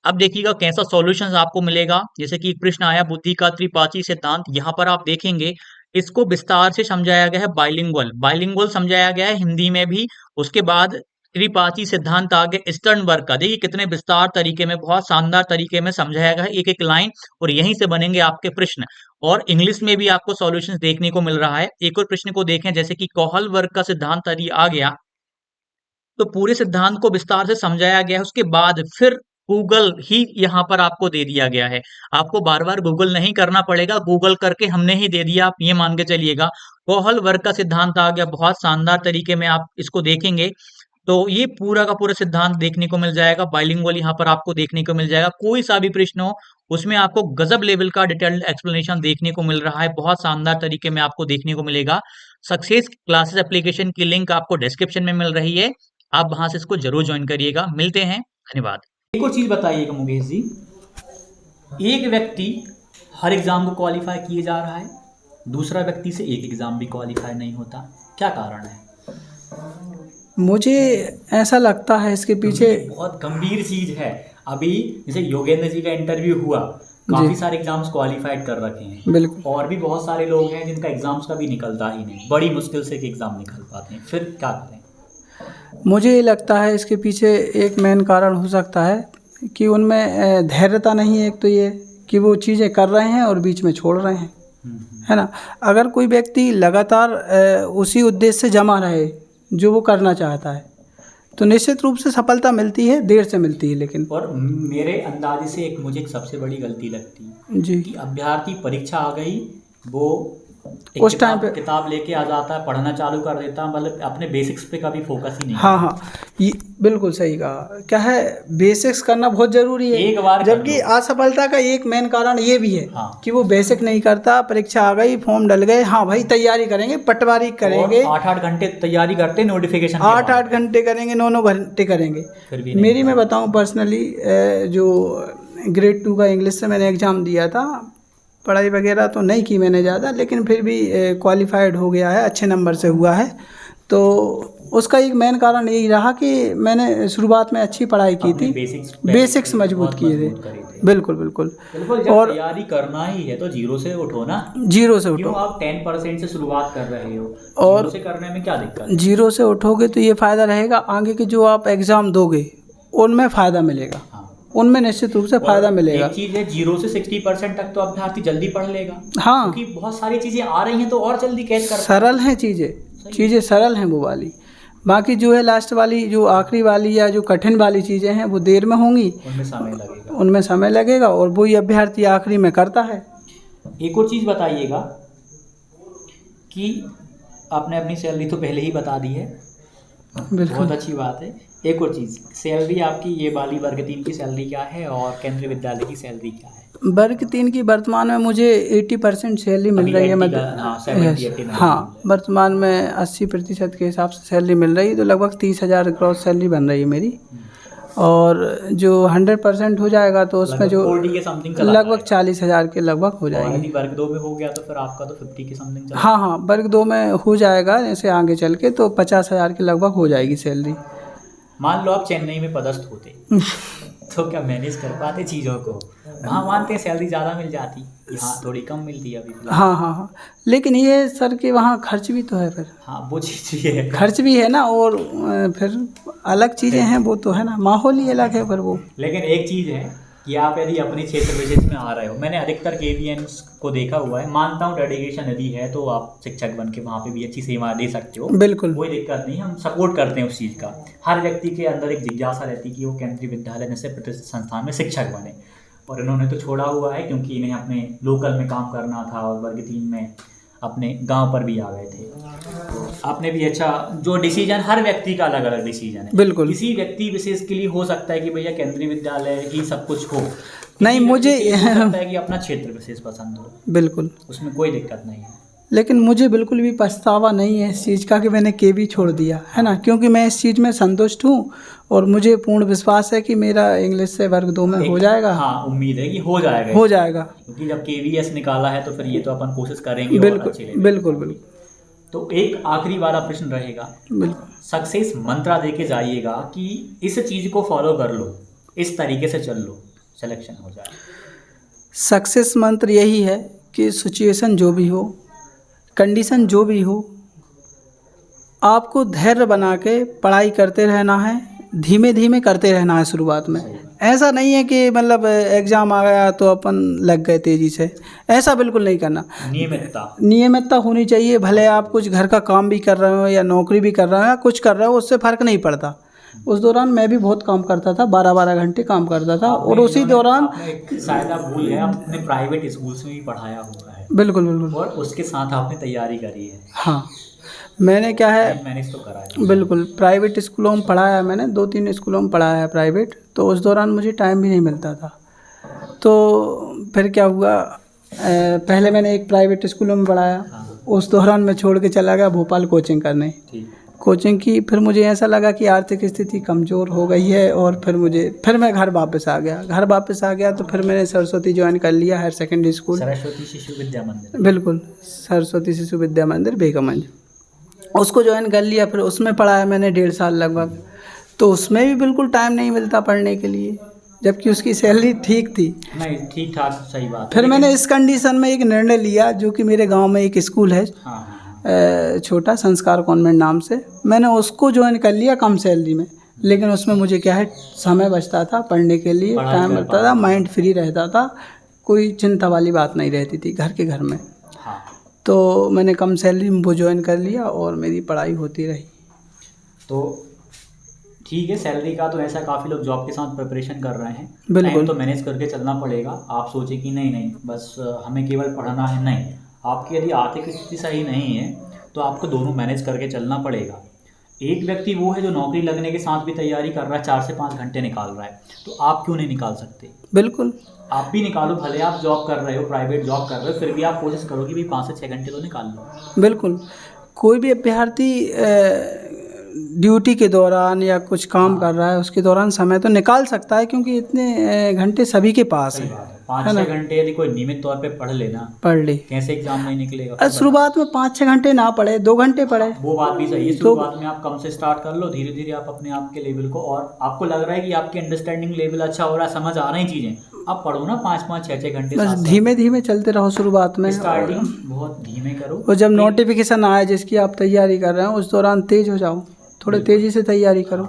अब देखिएगा कैसा सॉल्यूशंस आपको मिलेगा। जैसे कि एक प्रश्न आया, बुद्धि का त्रिपाची सिद्धांत, यहाँ पर आप देखेंगे इसको विस्तार से समझाया गया है, बाइलिंगुअल बाइलिंगुअल समझाया गया है हिंदी में भी। उसके बाद त्रिपाची सिद्धांत आगे स्टर्नबर्ग का, देखिए कितने विस्तार तरीके में, बहुत शानदार तरीके में समझाया गया है एक एक लाइन, और यहीं से बनेंगे आपके प्रश्न। और इंग्लिश में भी आपको सॉल्यूशंस देखने को मिल रहा है। एक और प्रश्न को देखें, जैसे कि कोहल वर्ग का सिद्धांत यदि आ गया तो पूरे सिद्धांत को विस्तार से समझाया गया है। उसके बाद फिर गूगल ही यहाँ पर आपको दे दिया गया है, आपको बार बार गूगल नहीं करना पड़ेगा, गूगल करके हमने ही दे दिया, आप ये मान के चलिएगा। कोहल वर्ग का सिद्धांत आ गया, बहुत शानदार तरीके में आप इसको देखेंगे तो ये पूरा का पूरा सिद्धांत देखने को मिल जाएगा। बाइलिंगुअल यहाँ पर आपको देखने को मिल जाएगा, कोई सा भी प्रश्न हो उसमें आपको गजब लेवल का डिटेल्ड एक्सप्लेनेशन देखने को मिल रहा है, बहुत शानदार तरीके में आपको देखने को मिलेगा। सक्सेस क्लासेस एप्लीकेशन की लिंक आपको डिस्क्रिप्शन में मिल रही है, आप वहां से इसको जरूर ज्वाइन करिएगा। मिलते हैं, धन्यवाद। एक और चीज बताइएगा मुकेश जी, एक व्यक्ति हर एग्जाम को क्वालिफाई किए जा रहा है, दूसरा व्यक्ति से एक एग्जाम भी क्वालिफाई नहीं होता, क्या कारण है? मुझे ऐसा लगता है इसके पीछे क्योंकि बहुत गंभीर चीज है। अभी जैसे योगेंद्र जी का इंटरव्यू हुआ, काफी सारे एग्जाम्स क्वालिफाइड कर रखे हैं, बिल्कुल। और भी बहुत सारे लोग हैं जिनका एग्जाम्स का भी निकलता ही नहीं, बड़ी मुश्किल से एग्जाम निकल पाते हैं, फिर क्या करें? मुझे ये लगता है इसके पीछे एक मेन कारण हो सकता है कि उनमें धैर्यता नहीं है। एक तो ये कि वो चीज़ें कर रहे हैं और बीच में छोड़ रहे हैं, है ना। अगर कोई व्यक्ति लगातार उसी उद्देश्य से जमा रहे जो वो करना चाहता है तो निश्चित रूप से सफलता मिलती है, देर से मिलती है लेकिन। और मेरे अंदाजे से एक सबसे बड़ी गलती लगती है जी कि अभ्यर्थी परीक्षा आ गई, वो उस टाइम पे किताब लेके आ जाता है, पढ़ना चालू कर देता है, मतलब अपने बेसिक्स पे कभी फोकस ही नहीं हाँ, ये बिल्कुल सही कहा। क्या है, बेसिक्स करना बहुत ज़रूरी है एक बार, जबकि असफलता का एक मेन कारण ये भी है कि वो बेसिक नहीं करता। परीक्षा आ गई, फॉर्म डल गए, हाँ भाई तैयारी करेंगे, पटवारी करेंगे, 8-8 घंटे तैयारी करते, नोटिफिकेशन 8-8 घंटे करेंगे, 9-9 घंटे करेंगे। मेरी मैं बताऊँ पर्सनली, जो ग्रेड 2 का इंग्लिश से मैंने एग्ज़ाम दिया था, पढ़ाई वगैरह तो नहीं की मैंने ज़्यादा, लेकिन फिर भी क्वालिफाइड हो गया है, अच्छे नंबर से हुआ है। तो उसका एक मेन कारण यही रहा कि मैंने शुरुआत में अच्छी पढ़ाई की थी, बेसिक्स मजबूत किए थे। बिल्कुल बिल्कुल। और तैयारी करना ही है तो जीरो से उठो ना, जीरो से उठो। क्यों आप 10% से शुरुआत कर रहे हो, और जीरो से करने में क्या दिक्कत है? जीरो से उठोगे तो ये फ़ायदा रहेगा, आगे के जो आप एग्ज़ाम दोगे उनमें फ़ायदा मिलेगा, उनमें निश्चित रूप से फ़ायदा मिलेगा। एक चीज़ है, 0 से 60% तक तो अभ्यर्थी जल्दी पढ़ लेगा, हाँ, क्योंकि बहुत सारी चीज़ें आ रही हैं तो और जल्दी कैच कर, सरल हैं चीज़ें सरल हैं वो वाली। बाकी जो है लास्ट वाली, जो आखिरी वाली या जो कठिन वाली चीज़ें हैं वो देर में होंगी, उनमें समय लगेगा और वही अभ्यर्थी आखिरी में करता है। एक और चीज़ बताइएगा कि आपने अपनी सैलरी तो पहले ही बता दी है, बहुत अच्छी बात है। एक और चीज़, सैलरी आपकी ये वाली वर्ग 3 की सैलरी क्या है और केंद्रीय विद्यालय की सैलरी क्या है? वर्ग 3 की वर्तमान में मुझे 80% सैलरी मिल रही है। हाँ, वर्तमान में 80% के हिसाब से सैलरी मिल रही है, तो लगभग 30,000 ग्रॉस सैलरी बन रही है मेरी। और जो 100% हो जाएगा तो उसमें जो लगभग 40,000 के लगभग हो जाएगी। वर्ग 2 में हो गया तो फिर आपका तो 50 के समथिंग। हाँ, वर्ग 2 में हो जाएगा जैसे आगे चल के, तो 50,000 के लगभग हो जाएगी सैलरी। मान लो आप चेन्नई में पदस्थ होते तो क्या मैनेज कर पाते चीज़ों को? वहाँ मानते हैं सैलरी ज़्यादा मिल जाती, यहाँ थोड़ी कम मिलती है अभी। हाँ, लेकिन ये सर कि वहाँ खर्च भी तो है फिर। हाँ, वो चीज़ भी है, खर्च भी है ना, और फिर अलग चीज़ें हैं, वो तो है ना, माहौल ही अलग है फिर वो। लेकिन एक चीज़ है कि आप यदि अपने क्षेत्र विशेष में आ रहे हो, मैंने अधिकतर KVNs को देखा हुआ है, मानता हूँ डेडिकेशन यदि है तो आप शिक्षक बन के वहाँ पे भी अच्छी सेवा दे सकते हो, बिल्कुल, कोई दिक्कत नहीं, हम सपोर्ट करते हैं उस चीज़ का। हर व्यक्ति के अंदर एक जिज्ञासा रहती है कि वो केंद्रीय विद्यालय जैसे प्रतिष्ठित संस्थान में शिक्षक बने, और इन्होंने तो छोड़ा हुआ है क्योंकि इन्हें अपने लोकल में काम करना था और वर्ग 3 में अपने गांव पर भी आ गए थे। तो आपने भी अच्छा, जो डिसीजन, हर व्यक्ति का अलग अलग डिसीजन है, बिल्कुल, किसी व्यक्ति विशेष के लिए हो सकता है कि भैया केंद्रीय विद्यालय ही सब कुछ हो, नहीं मुझे हो सकता है कि अपना क्षेत्र विशेष पसंद हो, बिल्कुल, उसमें कोई दिक्कत नहीं है। लेकिन मुझे बिल्कुल भी पछतावा नहीं है इस चीज़ का कि मैंने केवी छोड़ दिया, है ना, क्योंकि मैं इस चीज़ में संतुष्ट हूँ और मुझे पूर्ण विश्वास है कि मेरा इंग्लिश से वर्ग 2 में हो जाएगा। हाँ, उम्मीद है कि हो जाएगा, क्योंकि जब KVS निकाला है तो फिर ये तो अपन कोशिश करेंगे। बिल्कुल। तो एक आखिरी वाला प्रश्न रहेगा, सक्सेस मंत्रा दे के जाइएगा कि इस चीज़ को फॉलो कर लो, इस तरीके से चल लो, सिलेक्शन हो जाए। सक्सेस मंत्र यही है कि सिचुएशन जो भी हो, कंडीशन जो भी हो, आपको धैर्य बना के पढ़ाई करते रहना है, धीमे धीमे करते रहना है शुरुआत में। ऐसा नहीं है कि मतलब एग्ज़ाम आ गया तो अपन लग गए तेज़ी से, ऐसा बिल्कुल नहीं करना। नियमितता होनी चाहिए, भले आप कुछ घर का काम भी कर रहे हो या नौकरी भी कर रहे हो या कुछ कर रहे हो, उससे फ़र्क नहीं पड़ता। उस दौरान मैं भी बहुत काम करता था, 12-12 घंटे काम करता था, और उसी दौरान शायद आप भूल गए, आपने प्राइवेट स्कूल्स में भी पढ़ाया हुआ है। बिल्कुल, और उसके साथ आपने तैयारी करी है। हाँ, मैंने क्या है, मैनेज तो करा है। बिल्कुल, प्राइवेट स्कूलों में पढ़ाया है मैंने, 2-3 स्कूलों में पढ़ाया है प्राइवेट, तो उस दौरान मुझे टाइम भी नहीं मिलता था। तो फिर क्या हुआ, पहले मैंने एक प्राइवेट स्कूलों में पढ़ाया, उस दौरान मैं छोड़ के चला गया भोपाल कोचिंग करने। कोचिंग की, फिर मुझे ऐसा लगा कि आर्थिक स्थिति कमज़ोर हो गई है, और फिर मैं घर वापस आ गया। तो फिर मैंने सरस्वती ज्वाइन कर लिया, higher secondary school, Saraswati Shishu Vidya मंदिर। बिल्कुल, सरस्वती शिशु विद्या मंदिर बेगमगंज। उसको ज्वाइन कर लिया, फिर उसमें पढ़ाया मैंने 1.5 साल लगभग। तो उसमें भी बिल्कुल टाइम नहीं मिलता पढ़ने के लिए, जबकि उसकी सैलरी ठीक थी। नहीं, ठीक ठाक, सही बात है। फिर मैंने इस कंडीशन में एक निर्णय लिया, जो कि मेरे गांव में एक स्कूल है, हाँ हाँ, छोटा संस्कार कॉन्वेंट नाम से, मैंने उसको ज्वाइन कर लिया कम सैलरी में। लेकिन उसमें मुझे क्या है, समय बचता था पढ़ने के लिए, पढ़ाई टाइम कर मिलता था, माइंड फ्री रहता था, कोई चिंता वाली बात नहीं रहती थी घर के घर में। हाँ। तो मैंने कम सैलरी में वो ज्वाइन कर लिया और मेरी पढ़ाई होती रही। तो ठीक है, सैलरी का तो ऐसा काफ़ी लोग जॉब के साथ प्रिपरेशन कर रहे हैं, बिल्कुल। टाइम तो मैनेज करके चलना पड़ेगा। आप सोचे कि नहीं नहीं बस हमें केवल पढ़ना है, नहीं, आपकी यदि आर्थिक स्थिति सही नहीं है तो आपको दोनों मैनेज करके चलना पड़ेगा। एक व्यक्ति वो है जो नौकरी लगने के साथ भी तैयारी कर रहा है, 4 से 5 घंटे निकाल रहा है, तो आप क्यों नहीं निकाल सकते? बिल्कुल। आप भी निकालो, भले आप जॉब कर रहे हो, प्राइवेट जॉब कर रहे हो, फिर भी आप कोशिश करो कि भाई 5 से 6 घंटे तो निकाल लो। बिल्कुल। कोई भी अभ्यर्थी ड्यूटी के दौरान या कुछ काम कर रहा है उसके दौरान समय तो निकाल सकता है, क्योंकि इतने घंटे सभी के पास सही है। बात है, 5-6 घंटे यदि कोई नियमित तौर पे पढ़ लेना, पढ़ ली। कैसे एग्जाम नहीं निकलेगा? शुरुआत में 5-6 घंटे ना पढ़े, 2 घंटे पढ़े। वो बात भी सही है, शुरुआत में आप कम से स्टार्ट कर लो, धीरे धीरे आप अपने आप के लेवल को, और आपको लग रहा है कि आपकी अंडरस्टैंडिंग लेवल अच्छा हो रहा है, समझ आ रही चीज़ें, आप पढ़ो ना 5-5, 6-6 घंटे, बस धीमे धीमे चलते रहो शुरुआत में। स्टार्टिंग बहुत धीमे करो, और जब नोटिफिकेशन आए जिसकी आप तैयारी कर रहे हो, उस दौरान तेज हो जाओ, थोड़े तेज़ी से तैयारी करो,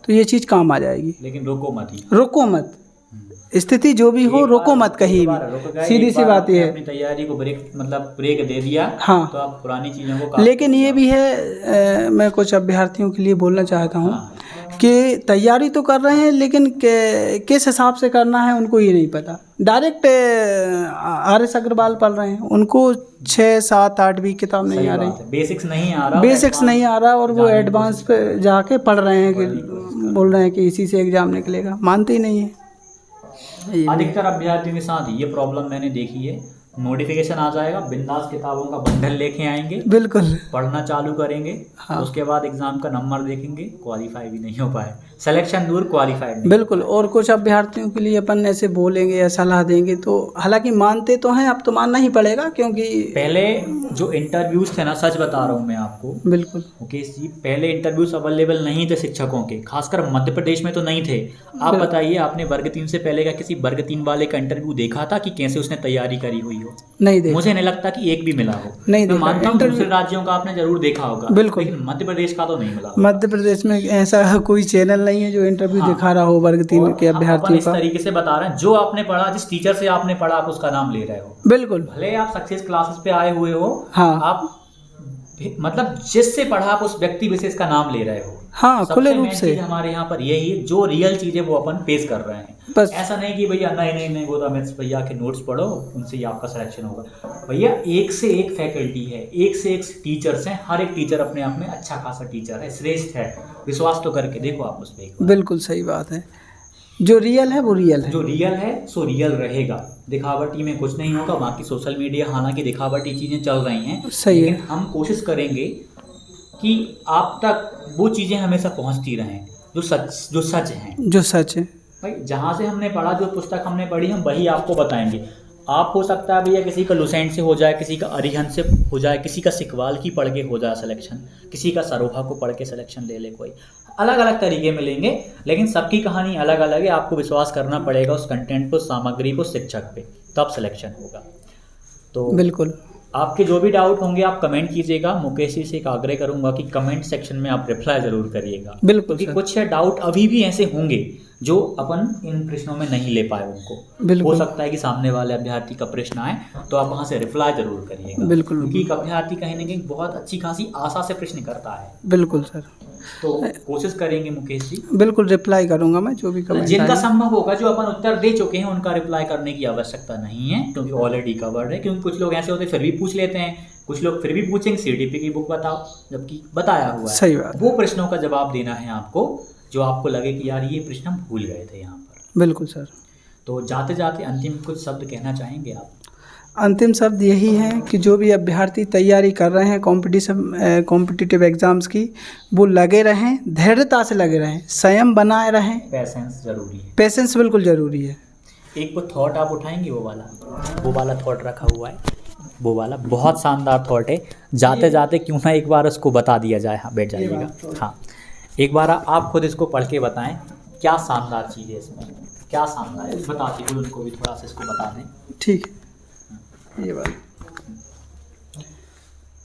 तो ये चीज़ काम आ जाएगी। लेकिन रुको मत ही, रुको मत, स्थिति जो भी हो रुको मत कहीं भी, सीधी सी बात ये है। अपनी तैयारी को ब्रेक दे दिया, हाँ। तो आप पुरानी चीज़ों को लेकिन ये भी है, मैं कुछ अभ्यर्थियों के लिए बोलना चाहता हूँ हाँ। कि तैयारी तो कर रहे हैं, लेकिन किस हिसाब से करना है उनको ये नहीं पता। डायरेक्ट RS अग्रवाल पढ़ रहे हैं, उनको 6, 7, 8 भी किताब नहीं आ रही, बेसिक्स नहीं आ रहा, बेसिक्स नहीं आ रहा, और वो एडवांस पे जाके पढ़ रहे हैं, कि बोल रहे हैं कि इसी से एग्ज़ाम निकलेगा, मानते ही नहीं है। अधिकतर अभ्यर्थियों के साथ ये प्रॉब्लम मैंने देखी है। नोटिफिकेशन आ जाएगा, बिंदास किताबों का बंडल लेके आएंगे, बिल्कुल पढ़ना चालू करेंगे। हाँ। उसके बाद एग्जाम का नंबर देखेंगे, क्वालिफाई भी नहीं हो पाए, सिलेक्शन दूर, क्वालिफाइड नहीं। बिल्कुल। और कुछ अभ्यर्थियों के लिए अपन ऐसे बोलेंगे या सलाह देंगे तो हालांकि मानते तो हैं, अब तो मानना ही पड़ेगा, क्योंकि पहले जो इंटरव्यूज थे ना, सच बता रहा हूँ मैं आपको बिल्कुल मुकेश जी, पहले इंटरव्यूज अवेलेबल नहीं थे शिक्षकों के, खासकर मध्य प्रदेश में तो नहीं थे। आप बताइए, आपने वर्ग 3 से पहले का किसी वर्ग 3 वाले का इंटरव्यू देखा था कि कैसे उसने तैयारी करी हुई हो? नहीं देखा, मुझे नहीं लगता कि एक भी मिला हो। नहीं मैं देखा। मानता हूँ दूसरे राज्यों का आपने जरूर देखा होगा, बिल्कुल। लेकिन मध्य प्रदेश का तो नहीं मिला। मध्य प्रदेश में ऐसा कोई चैनल नहीं है जो इंटरव्यू दिखा रहा हो वर्ग 3 के अभ्यर्थियों इस तरीके से बता रहे हैं, जो आपने पढ़ा, जिस टीचर से आपने पढ़ा, आप उसका नाम ले रहे हो। बिल्कुल। भले आप सक्सेस क्लासेस पे आए हुए हो, हाँ। आप मतलब जिससे पढ़ा आप उस व्यक्ति विशेष का नाम ले रहे हो। हाँ, खुले रूप से। हमारे यहाँ पर यही है, जो रियल चीजें वो अपन पेश कर रहे हैं। बस ऐसा नहीं कि भैया नहीं वो तो अमित भैया के नोट्स पढ़ो, उनसे ही आपका सिलेक्शन होगा। भैया एक से एक फैकल्टी है, एक से एक टीचर्स हैं, हर एक टीचर अपने आप में अच्छा खासा टीचर है, श्रेष्ठ है। विश्वास तो करके देखो आप उस पर। बिल्कुल सही बात है, जो रियल है वो रियल है, जो रियल है सो रियल रहेगा, दिखावटी में कुछ नहीं होगा। बाकी सोशल मीडिया हालांकि दिखावटी चीज़ें चल रही हैं, सही है, लेकिन हम कोशिश करेंगे कि आप तक वो चीज़ें हमेशा पहुंचती रहें जो सच हैं। जो सच है भाई, जहाँ से हमने पढ़ा, जो पुस्तक हमने पढ़ी, हम वही आपको बताएंगे। आप हो सकता है भैया किसी का लुसेंट से हो जाए, किसी का अरिहंत से हो जाए, किसी का सिकवाल की पढ़ के हो जाए सिलेक्शन, किसी का सरोहा को पढ़ के सिलेक्शन ले ले, कोई अलग अलग तरीके मिलेंगे, लेकिन सबकी कहानी अलग अलग है। आपको विश्वास करना पड़ेगा उस कंटेंट को, सामग्री को, शिक्षक पे, तब सिलेक्शन होगा। तो बिल्कुल। आपके जो भी डाउट होंगे आप कमेंट कीजिएगा। मुकेश जी से एक आग्रह करूंगा कि कमेंट सेक्शन में आप रिप्लाई ज़रूर करिएगा, बिल्कुल, क्योंकि कुछ डाउट अभी भी ऐसे होंगे जो अपन इन प्रश्नों में नहीं ले पाए उनको। हो सकता है कि सामने वाले अभ्यर्थी का प्रश्न आए तो आप वहाँ से रिप्लाई जरूर करिएगा। बिल्कुल, क्योंकि एक अभ्यर्थी कहीं ना कहीं बहुत अच्छी खासी आशा से प्रश्न करता है। बिल्कुल सर, तो कोशिश करेंगे मुकेश जी, बिल्कुल रिप्लाई करूंगा मैं जो भी कमेंट जिनका संभव होगा। जो अपन उत्तर दे चुके हैं उनका रिप्लाई करने की आवश्यकता नहीं है, क्योंकि ऑलरेडी कवर्ड है। क्योंकि कुछ लोग ऐसे होते हैं फिर भी पूछ लेते हैं, कुछ लोग फिर भी पूछेंगे CDP की बुक बताओ, जबकि बताया हुआ है। सही बात। वो प्रश्नों का जवाब देना है आपको जो आपको लगे कि यार ये प्रश्न हम भूल गए थे यहाँ पर। बिल्कुल सर। तो जाते जाते अंतिम कुछ शब्द कहना चाहेंगे आप? अंतिम शब्द यही है कि जो भी अभ्यर्थी तैयारी कर रहे हैं कॉम्पिटिटिव एग्ज़ाम्स की, वो लगे रहें, धैर्यता से लगे रहें, संयम बनाए रहें। पेशेंस जरूरी है, पेशेंस बिल्कुल ज़रूरी है। एक वो थॉट आप उठाएंगे, वो वाला थॉट रखा हुआ है। वो वाला बहुत शानदार थॉट है। जाते जाते क्यों ना एक बार उसको बता दिया जाए। हाँ, बैठ जाइएगा। हाँ, एक बार आप खुद इसको पढ़ के बताएं, क्या शानदार चीज़ है इसमें, क्या शानदार है, बताती हूँ उनको भी थोड़ा सा इसको बता दें। ठीक है, ये बात,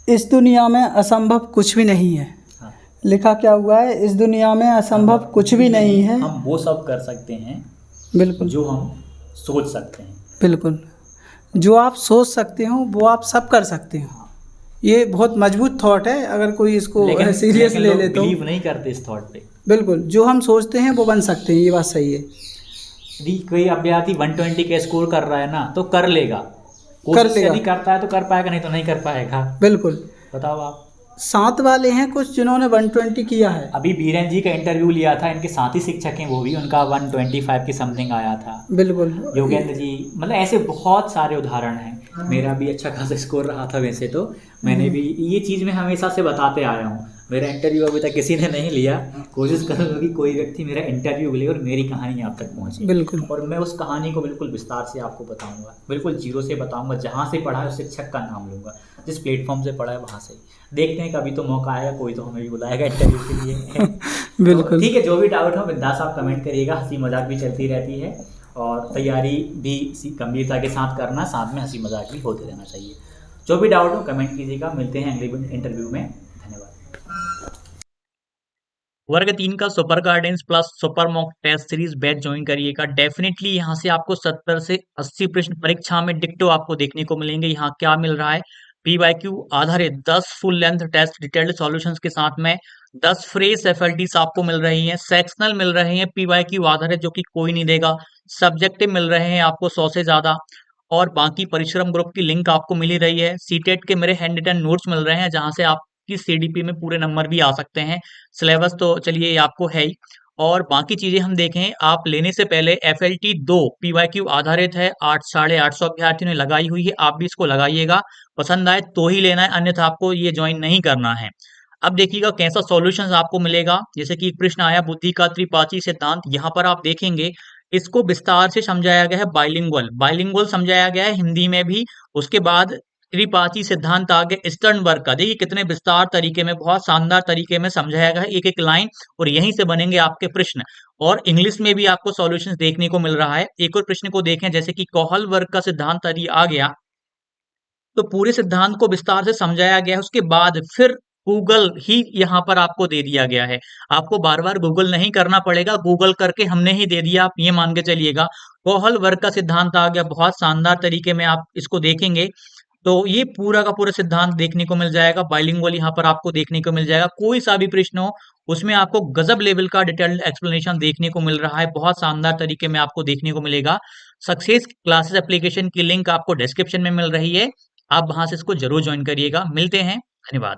इस दुनिया में असंभव कुछ भी नहीं है। हाँ, लिखा क्या हुआ है, इस दुनिया में असंभव कुछ भी नहीं है। हम वो सब कर सकते हैं बिल्कुल, जो हम सोच सकते हैं। बिल्कुल, जो आप सोच सकते हो वो आप सब कर सकते हो। ये बहुत मजबूत थॉट है, अगर कोई इसको सीरियस ले ले तो। बिलीव नहीं करते इस थॉट पे। बिल्कुल, जो हम सोचते हैं वो बन सकते हैं, ये बात सही है। यदि कोई अभ्यर्थी 120 का स्कोर कर रहा है ना, तो कर लेगा। कर कोशिश लेगा, यदि करता है तो कर पाएगा, नहीं तो नहीं कर पाएगा। बिल्कुल। बताओ आप। 7 वाले हैं कुछ जिन्होंने 120 किया है। अभी बीरेन जी का इंटरव्यू लिया था, इनके साथी शिक्षक हैं वो भी, उनका 125 की समथिंग आया था। बिल्कुल, योगेंद्र जी, मतलब ऐसे बहुत सारे उदाहरण हैं। मेरा भी अच्छा खासा स्कोर रहा था वैसे तो। मैंने भी ये चीज़ मैं हमेशा से बताते आया हूँ। मेरा इंटरव्यू अभी तक किसी ने नहीं लिया। कोशिश करूँगा कि कोई व्यक्ति मेरा इंटरव्यू ले और मेरी कहानी आप तक पहुँचे। बिल्कुल, और मैं उस कहानी को बिल्कुल विस्तार से आपको बताऊँगा, बिल्कुल जीरो से बताऊँगा। जहाँ से पढ़ा है उस शिक्षक का नाम लूँगा, जिस प्लेटफॉर्म से पढ़ा है वहाँ से। देखते हैं, कभी तो मौका आएगा, कोई तो हमें भी बुलाएगा इंटरव्यू के लिए। बिल्कुल। तो ठीक है, जो भी डाउट हो बिंदास आप कमेंट करिएगा। हंसी मजाक भी चलती रहती है और तैयारी भी गंभीरता के साथ करना, साथ में हंसी मजाक भी होते रहना चाहिए। जो भी डाउट हो कमेंट कीजिएगा। मिलते हैं अगले इंटरव्यू में। धन्यवाद। वर्ग 3 का super guidance plus super mock test series batch join करिएगा। डेफिनेटली यहाँ से आपको 70 से 80 प्रश्न परीक्षा में डिक्टो आपको देखने को मिलेंगे। यहाँ क्या मिल रहा है, पीवाईक्यू आधारित 10 full length test detailed solutions के साथ में 10 फ्रेश एफएलटीज आपको मिल रही हैं। सेक्शनल मिल रहे हैं पीवाईक्यू आधारित, जो कि कोई नहीं देगा। सब्जेक्टिव मिल रहे हैं आपको 100 से ज्यादा। और बाकी परिश्रम ग्रुप की लिंक आपको मिल ही रही है। सीटेट के मेरे हैंड रिटन नोट्स मिल रहे हैं, जहां से आपकी सीडीपी में पूरे नंबर भी आ सकते हैं। सिलेबस तो चलिए ये आपको है ही। और बाकी चीजें हम देखें, आप लेने से पहले एफएलटी 2 पीवाईक्यू आधारित है, 800-850 अभ्यर्थियों ने लगाई हुई है। आप भी इसको लगाइएगा, पसंद आए तो ही लेना है, अन्यथा आपको ये ज्वाइन नहीं करना है। अब देखिएगा कैसा सॉल्यूशंस आपको मिलेगा। जैसे कि एक प्रश्न आया, बुद्धि का त्रिपाची सिद्धांत। यहाँ पर आप देखेंगे इसको विस्तार से समझाया गया है। बाइलिंगुअल बाइलिंगुअल समझाया गया है हिंदी में भी। उसके बाद त्रिपाची सिद्धांत आगे स्टर्नबर्ग का, देखिए कितने विस्तार तरीके में, बहुत शानदार तरीके में समझाया गया है, एक एक लाइन। और यहीं से बनेंगे आपके प्रश्न। और इंग्लिश में भी आपको सॉल्यूशंस देखने को मिल रहा है। एक और प्रश्न को देखें, जैसे कि कोहल वर्ग का सिद्धांत यदि आ गया, तो पूरे सिद्धांत को विस्तार से समझाया गया है। उसके बाद फिर गूगल ही यहाँ पर आपको दे दिया गया है। आपको बार बार गूगल नहीं करना पड़ेगा, गूगल करके हमने ही दे दिया, आप ये मान के चलिएगा। कोहल वर्ग का सिद्धांत आ गया, बहुत शानदार तरीके में आप इसको देखेंगे तो ये पूरा का पूरा सिद्धांत देखने को मिल जाएगा। बाइलिंगुअल यहाँ पर आपको देखने को मिल जाएगा। कोई सा भी प्रश्न हो उसमें आपको गजब लेवल का डिटेल्ड एक्सप्लेनेशन देखने को मिल रहा है, बहुत शानदार तरीके में आपको देखने को मिलेगा। सक्सेस क्लासेस एप्लीकेशन की लिंक आपको डिस्क्रिप्शन में मिल रही है, आप वहां से इसको जरूर ज्वाइन करिएगा। मिलते हैं, धन्यवाद।